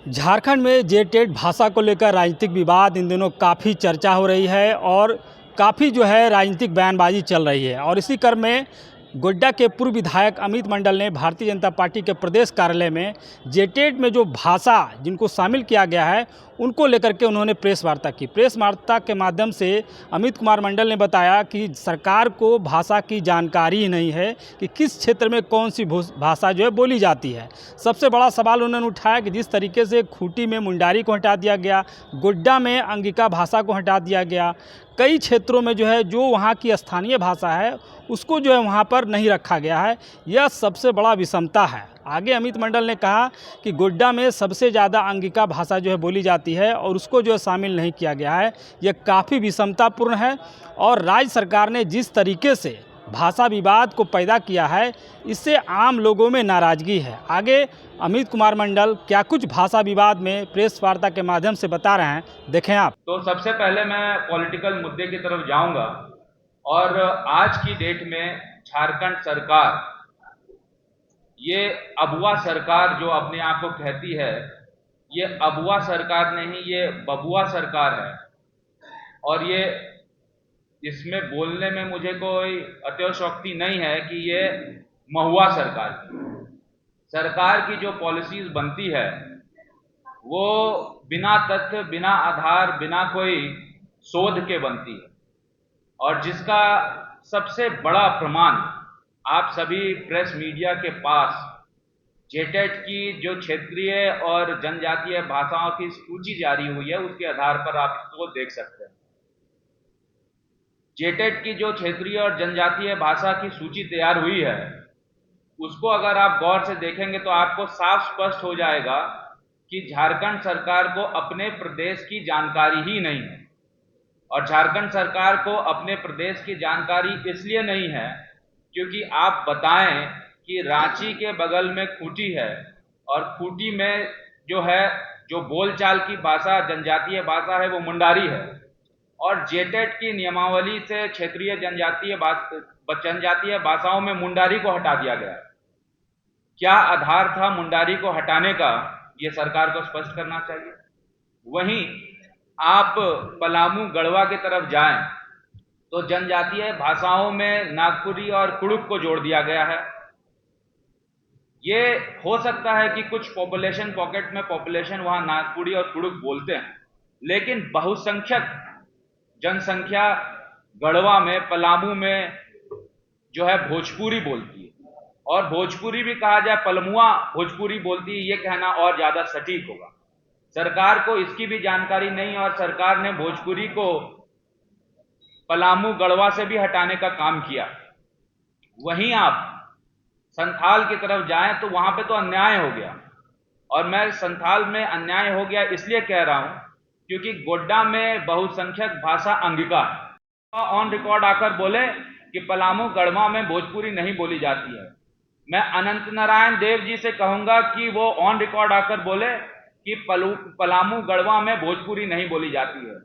झारखंड में जेटेट भाषा को लेकर राजनीतिक विवाद इन दिनों काफ़ी चर्चा हो रही है और काफ़ी जो है राजनीतिक बयानबाजी चल रही है। और इसी क्रम में गोड्डा के पूर्व विधायक अमित मंडल ने भारतीय जनता पार्टी के प्रदेश कार्यालय में जेटेट में जो भाषा जिनको शामिल किया गया है उनको लेकर के उन्होंने प्रेस वार्ता की। प्रेस वार्ता के माध्यम से अमित कुमार मंडल ने बताया कि सरकार को भाषा की जानकारी ही नहीं है कि किस क्षेत्र में कौन सी भाषा जो है बोली जाती है। सबसे बड़ा सवाल उन्होंने उठाया कि जिस तरीके से खूंटी में मुंडारी को हटा दिया गया, गोड्डा में अंगिका भाषा को हटा दिया गया, कई क्षेत्रों में जो है जो वहाँ की स्थानीय भाषा है उसको जो है वहाँ पर नहीं रखा गया है, यह सबसे बड़ा विषमता है। आगे अमित मंडल ने कहा कि गोड्डा में सबसे ज़्यादा अंगिका भाषा जो है बोली जाती है और उसको जो है शामिल नहीं किया गया है, यह काफ़ी विषमतापूर्ण है। और राज्य सरकार ने जिस तरीके से भाषा विवाद को पैदा किया है इससे आम लोगों में नाराज़गी है। आगे अमित कुमार मंडल क्या कुछ भाषा विवाद में प्रेस वार्ता के माध्यम से बता रहे हैं, देखें आप। तो सबसे पहले मैं पॉलिटिकल मुद्दे की तरफ जाऊंगा और आज की डेट में झारखंड सरकार, ये अबुआ सरकार जो अपने आप को कहती है, ये अबुआ सरकार नहीं, ये बबुआ सरकार है। और ये इसमें बोलने में मुझे कोई अतिशयोक्ति नहीं है कि ये महुआ सरकार की जो पॉलिसीज बनती है वो बिना तथ्य, बिना आधार, बिना कोई शोध के बनती है। और जिसका सबसे बड़ा प्रमाण आप सभी प्रेस मीडिया के पास जेटेट की जो क्षेत्रीय और जनजातीय भाषाओं की सूची जारी हुई है उसके आधार पर आप इसको देख सकते हैं। जेटेट की जो क्षेत्रीय और जनजातीय भाषा की सूची तैयार हुई है उसको अगर आप गौर से देखेंगे तो आपको साफ स्पष्ट हो जाएगा कि झारखंड सरकार को अपने प्रदेश की जानकारी ही नहीं है। और झारखंड सरकार को अपने प्रदेश की जानकारी इसलिए नहीं है क्योंकि आप बताएं कि रांची के बगल में खूंटी है और खूंटी में जो है जो बोलचाल की भाषा, जनजातीय भाषा है वो मुंडारी है। और जेटेट की नियमावली से क्षेत्रीय जनजातीय भाषाओं में मुंडारी को हटा दिया गया। क्या आधार था मुंडारी को हटाने का, ये सरकार को स्पष्ट करना चाहिए। वहीं आप पलामू गढ़वा की तरफ जाएं तो जनजातीय भाषाओं में नागपुरी और कुड़ुक को जोड़ दिया गया है। ये हो सकता है कि कुछ पॉपुलेशन पॉकेट में पॉपुलेशन वहां नागपुरी और कुड़ुक बोलते हैं, लेकिन बहुसंख्यक जनसंख्या गढ़वा में, पलामू में जो है भोजपुरी बोलती है। और भोजपुरी भी कहा जाए, पलमुआ भोजपुरी बोलती है, ये कहना और ज्यादा सटीक होगा। सरकार को इसकी भी जानकारी नहीं और सरकार ने भोजपुरी को पलामू गढ़वा से भी हटाने का काम किया। वहीं आप संथाल की तरफ जाएं तो वहां पे तो अन्याय हो गया। और मैं संथाल में अन्याय हो गया इसलिए कह रहा हूं क्योंकि गोड्डा में बहुसंख्यक भाषा अंगिका है। ऑन रिकॉर्ड आकर बोले कि पलामू गढ़वा में भोजपुरी नहीं बोली जाती है। मैं अनंत नारायण देव जी से कहूंगा कि वो ऑन रिकॉर्ड आकर बोले कि पलामू गढ़वा में भोजपुरी नहीं बोली जाती है।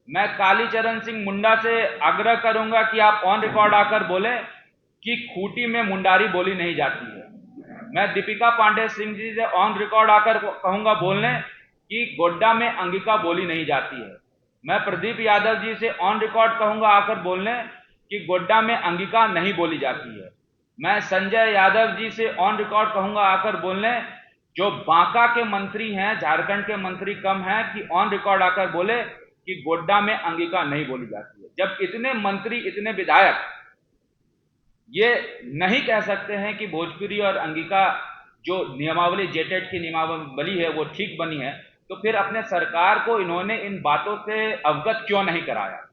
मैं कालीचरण सिंह मुंडा से आग्रह करूंगा कि आप ऑन रिकॉर्ड आकर बोले कि खूंटी में मुंडारी बोली नहीं जाती है। मैं दीपिका पांडे सिंह जी से ऑन रिकॉर्ड आकर कहूंगा बोलने कि गोड्डा में अंगिका बोली नहीं जाती है। मैं प्रदीप यादव जी से ऑन रिकॉर्ड कहूंगा आकर बोलने कि गोड्डा में अंगिका नहीं बोली जाती है। मैं संजय यादव जी से ऑन रिकॉर्ड कहूंगा आकर बोलने, जो बांका के मंत्री हैं, झारखंड के मंत्री कम हैं, कि ऑन रिकॉर्ड आकर बोले कि गोड्डा में अंगिका नहीं बोली जाती है। जब इतने मंत्री, इतने विधायक ये नहीं कह सकते हैं कि भोजपुरी और अंगिका जो नियमावली, जेटेट की नियमावली है वो ठीक बनी है, तो फिर अपने सरकार को इन्होंने इन बातों से अवगत क्यों नहीं कराया।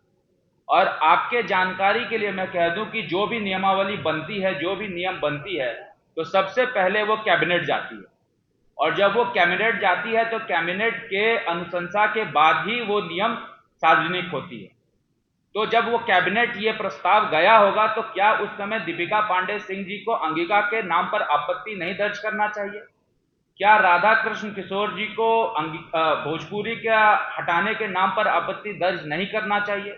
और आपके जानकारी के लिए मैं कह दूं कि जो भी नियमावली बनती है, जो भी नियम बनती है, तो सबसे पहले वो कैबिनेट जाती है। और जब वो कैबिनेट जाती है तो कैबिनेट के अनुशंसा के बाद ही वो नियम सार्वजनिक होती है। तो जब वो कैबिनेट ये प्रस्ताव गया होगा तो क्या उस समय दीपिका पांडे सिंह जी को अंगिका के नाम पर आपत्ति नहीं दर्ज करना चाहिए? क्या राधा कृष्ण किशोर जी को भोजपुरी का हटाने के नाम पर आपत्ति दर्ज नहीं करना चाहिए?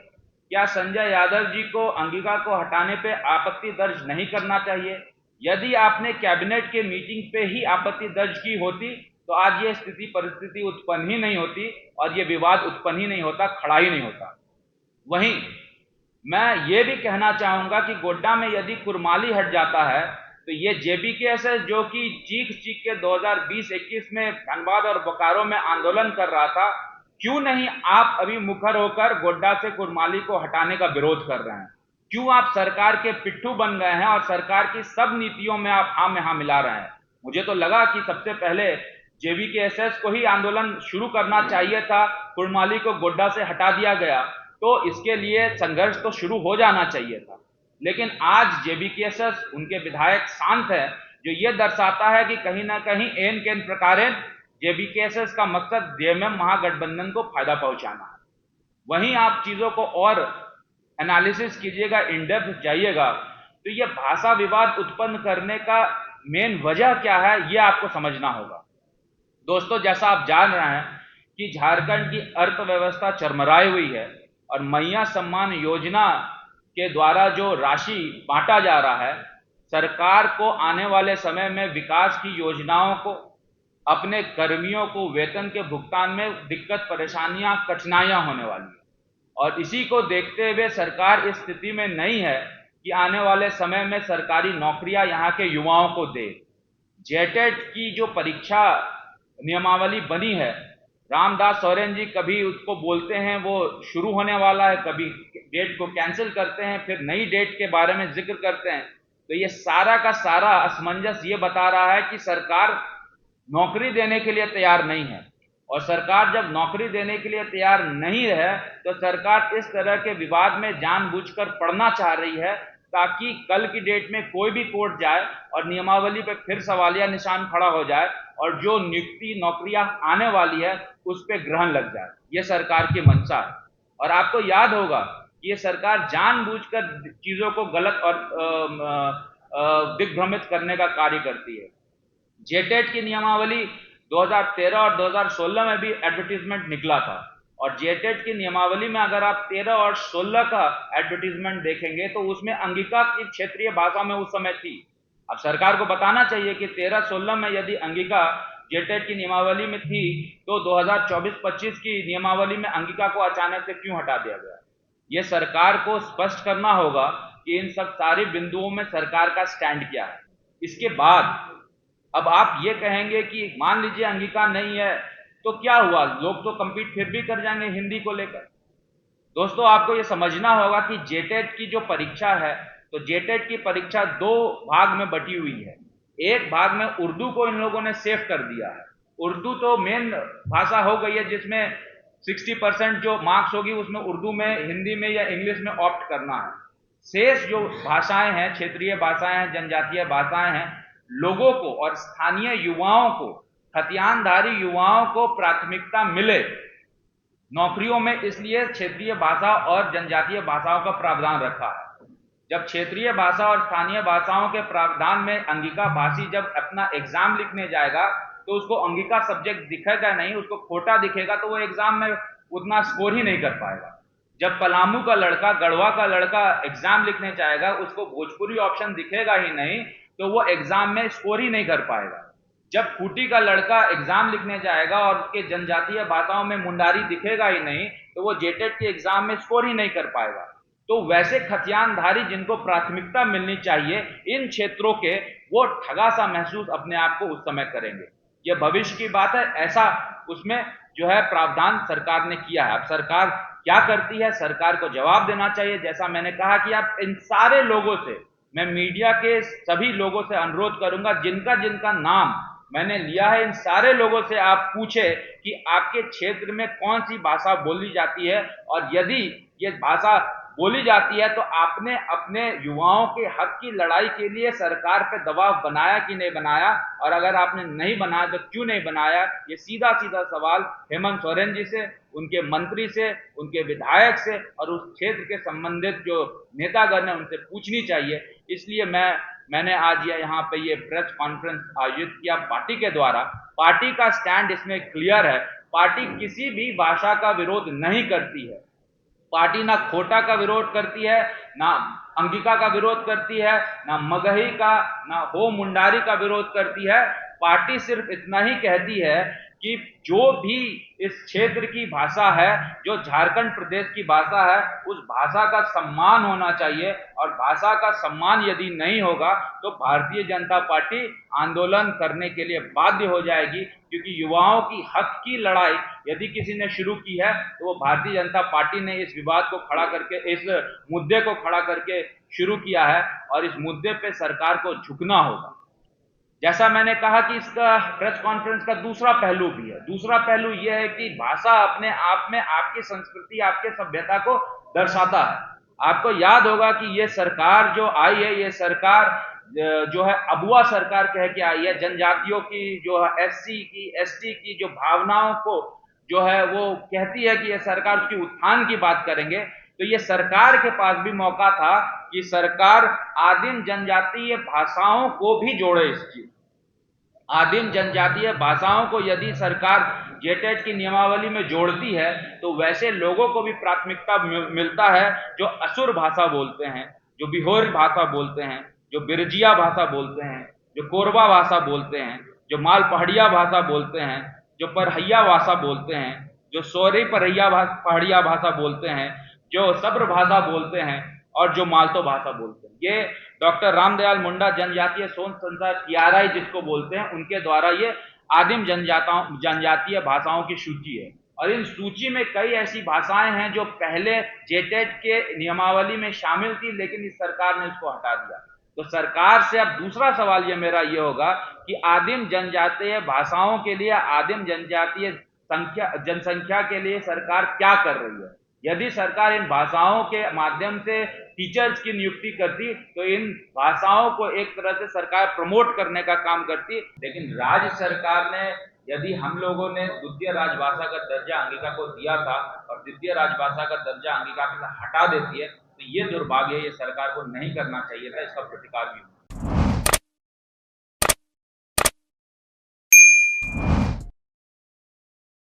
क्या संजय यादव जी को अंगिका को हटाने पे आपत्ति दर्ज नहीं करना चाहिए? यदि आपने कैबिनेट के मीटिंग पे ही आपत्ति दर्ज की होती तो आज ये स्थिति परिस्थिति उत्पन्न ही नहीं होती और ये विवाद उत्पन्न ही नहीं होता, खड़ा ही नहीं होता। वहीं मैं ये भी कहना चाहूंगा कि गोड्डा में यदि कुरमाली हट जाता है तो ये जेबीकेएसएस जो कि चीख चीख के 2020-21 में धनबाद और बोकारो में आंदोलन कर रहा था, क्यों नहीं आप अभी मुखर होकर गोड्डा से कुरमाली को हटाने का विरोध कर रहे हैं? क्यों आप सरकार के पिट्ठू बन गए हैं और सरकार की सब नीतियों में आप हाँ में हाँ मिला रहे हैं? मुझे तो लगा कि सबसे पहले जेबीकेएसएस को ही आंदोलन शुरू करना चाहिए था, कुरमाली को गोड्डा से हटा दिया गया तो इसके लिए संघर्ष तो शुरू हो जाना चाहिए था। लेकिन आज जेबीकेएसएस उनके विधायक शांत है, जो ये दर्शाता है कि कहीं ना कहीं एन केन प्रकारेण जेबीकेएसएस का मकसद जेएमएम महागठबंधन को फायदा पहुंचाना है। वहीं आप चीजों को और एनालिसिस कीजिएगा, इन डेप्थ जाइएगा, तो ये भाषा विवाद उत्पन्न करने का मेन वजह क्या है, ये आपको समझना होगा। दोस्तों, जैसा आप जान रहे हैं कि झारखंड की अर्थव्यवस्था चरमराई हुई है और मैया सम्मान योजना के द्वारा जो राशि बांटा जा रहा है, सरकार को आने वाले समय में विकास की योजनाओं को, अपने कर्मियों को वेतन के भुगतान में दिक्कत, परेशानियां, कठिनाइयां होने वाली है। और इसी को देखते हुए सरकार इस स्थिति में नहीं है कि आने वाले समय में सरकारी नौकरियां यहाँ के युवाओं को दे। जेटेट की जो परीक्षा नियमावली बनी है, रामदास सोरेन जी कभी उसको बोलते हैं वो शुरू होने वाला है, कभी डेट को कैंसिल करते हैं, फिर नई डेट के बारे में जिक्र करते हैं। तो ये सारा का सारा असमंजस ये बता रहा है कि सरकार नौकरी देने के लिए तैयार नहीं है। और सरकार जब नौकरी देने के लिए तैयार नहीं है तो सरकार इस तरह के विवाद में जानबूझकर पड़ना चाह रही है ताकि कल की डेट में कोई भी कोर्ट जाए और नियमावली पे फिर सवालिया निशान खड़ा हो जाए और जो नियुक्ति नौकरियां आने वाली है उस पर ग्रहण लग जाए। ये सरकार की मंशा है। और आपको याद होगा कि ये सरकार जानबूझकर चीजों को गलत और दिग्भ्रमित करने का कार्य करती है। जेटेट की नियमावली 2013 और 2016 में भी एडवर्टीजमेंट निकला था और जेटेट की नियमावली में अगर आप 13 और 16 का एडवर्टीजमेंट देखेंगे तो उसमें अंगिका की क्षेत्रीय भाषा में उस समय थी। अब सरकार को बताना चाहिए कि 13-16 में यदि अंगिका जेटेट की नियमावली में थी तो 2024-25 की नियमावली में अंगिका को अचानक से क्यों हटा दिया गया? ये सरकार को स्पष्ट करना होगा कि इन सब सारे बिंदुओं में सरकार का स्टैंड क्या है। इसके बाद अब आप ये कहेंगे कि मान लीजिए अंगिका नहीं है तो क्या हुआ, लोग तो कंपीट फिर भी कर जाएंगे हिंदी को लेकर। दोस्तों, आपको ये समझना होगा कि जेटेट की जो परीक्षा है तो जेटेट की परीक्षा दो भाग में बटी हुई है। एक भाग में उर्दू को इन लोगों ने सेफ कर दिया है। उर्दू तो मेन भाषा हो गई है जिसमें 60% जो मार्क्स होगी उसमें उर्दू में, हिंदी में या इंग्लिश में ऑप्ट करना है। शेष जो भाषाएं हैं, क्षेत्रीय भाषाएं हैं, जनजातीय भाषाएं हैं, लोगों को और स्थानीय युवाओं को, खतियानधारी युवाओं को प्राथमिकता मिले नौकरियों में, इसलिए क्षेत्रीय भाषा और जनजातीय भाषाओं का प्रावधान रखा है। जब क्षेत्रीय भाषा और स्थानीय भाषाओं के प्रावधान में अंगिका भाषी जब अपना एग्जाम लिखने जाएगा तो उसको अंगिका सब्जेक्ट दिखेगा नहीं, उसको खोटा दिखेगा तो वो एग्जाम में उतना स्कोर ही नहीं कर पाएगा। जब पलामू का लड़का, गढ़वा का लड़का एग्जाम लिखने जाएगा, उसको भोजपुरी ऑप्शन दिखेगा ही नहीं तो वो एग्जाम में स्कोर ही नहीं कर पाएगा। जब खूंटी का लड़का एग्जाम लिखने जाएगा और उसके जनजातीय भाषाओं में मुंडारी दिखेगा ही नहीं तो वो जेटेट के एग्जाम में स्कोर ही नहीं कर पाएगा। तो वैसे खतियानधारी जिनको प्राथमिकता मिलनी चाहिए इन क्षेत्रों के, वो ठगा सा महसूस अपने आप को उस समय करेंगे। ये भविष्य की बात है, ऐसा उसमें जो है प्रावधान सरकार ने किया है। अब सरकार क्या करती है, सरकार को जवाब देना चाहिए। जैसा मैंने कहा कि आप इन सारे लोगों से, मैं मीडिया के सभी लोगों से अनुरोध करूंगा जिनका जिनका नाम मैंने लिया है, इन सारे लोगों से आप पूछे कि आपके क्षेत्र में कौन सी भाषा बोली जाती है और यदि ये भाषा बोली जाती है तो आपने अपने युवाओं के हक की लड़ाई के लिए सरकार पे दबाव बनाया कि नहीं बनाया, और अगर आपने नहीं बनाया तो क्यों नहीं बनाया। ये सीधा सीधा सवाल हेमंत सोरेन जी से, उनके मंत्री से, उनके विधायक से और उस क्षेत्र के संबंधित जो नेतागण है उनसे पूछनी चाहिए। इसलिए मैंने आज यहाँ पे ये प्रेस कॉन्फ्रेंस आयोजित किया पार्टी के द्वारा। पार्टी का स्टैंड इसमें क्लियर है, पार्टी किसी भी भाषा का विरोध नहीं करती है। पार्टी ना खोटा का विरोध करती है, ना अंगिका का विरोध करती है, ना मगही का, ना हो मुंडारी का विरोध करती है। पार्टी सिर्फ इतना ही कहती है कि जो भी इस क्षेत्र की भाषा है, जो झारखंड प्रदेश की भाषा है, उस भाषा का सम्मान होना चाहिए, और भाषा का सम्मान यदि नहीं होगा तो भारतीय जनता पार्टी आंदोलन करने के लिए बाध्य हो जाएगी, क्योंकि युवाओं की हक की लड़ाई यदि किसी ने शुरू की है तो वो भारतीय जनता पार्टी ने इस विवाद को खड़ा करके, इस मुद्दे को खड़ा करके शुरू किया है, और इस मुद्दे पे सरकार को झुकना होगा। जैसा मैंने कहा कि इसका प्रेस कॉन्फ्रेंस का दूसरा पहलू भी है। दूसरा पहलू यह है कि भाषा अपने आप में आपकी संस्कृति, आपके सभ्यता को दर्शाता है। आपको याद होगा कि ये सरकार जो आई है, ये सरकार जो है अगुआ सरकार कह के आई है। जनजातियों की, जो है एससी की, एसटी की जो भावनाओं को जो है वो कहती है कि ये सरकार उसकी उत्थान की बात करेंगे। तो ये सरकार के पास भी मौका था कि सरकार आदिम जनजातीय भाषाओं को भी जोड़े। इस चीज आदिम जनजातीय भाषाओं को यदि सरकार जेटेट की नियमावली में जोड़ती है तो वैसे लोगों को भी प्राथमिकता मिलता है जो असुर भाषा बोलते हैं, जो बिहोर भाषा बोलते हैं, जो बिरजिया भाषा बोलते हैं, जो कोरबा भाषा बोलते हैं, जो माल पहाड़िया भाषा बोलते हैं, जो परहैया भाषा बोलते हैं, जो सोरी परहैया पहाड़िया भाषा बोलते हैं, जो सब्र भाषा बोलते हैं, और जो मालतो भाषा बोलते हैं। ये डॉक्टर रामदयाल मुंडा जनजातीय शोध संस्था टीआरआई जिसको बोलते हैं, उनके द्वारा ये आदिम जनजातीय भाषाओं की सूची है। और इन सूची में कई ऐसी भाषाएं हैं जो पहले जेटेट के नियमावली में शामिल थी, लेकिन इस सरकार ने उसको हटा दिया। तो सरकार से अब दूसरा सवाल ये मेरा ये होगा कि आदिम जनजातीय भाषाओं के लिए, आदिम जनजातीय जनसंख्या के लिए सरकार क्या कर रही है। यदि सरकार इन भाषाओं के माध्यम से टीचर्स की नियुक्ति करती तो इन भाषाओं को एक तरह से सरकार प्रमोट करने का काम करती। लेकिन राज्य सरकार ने, यदि हम लोगों ने द्वितीय राजभाषा का दर्जा अंगिका को दिया था और द्वितीय राजभाषा का दर्जा अंगिका से हटा देती है, तो ये दुर्भाग्य, ये सरकार को नहीं करना चाहिए था, इसका प्रतिकार भी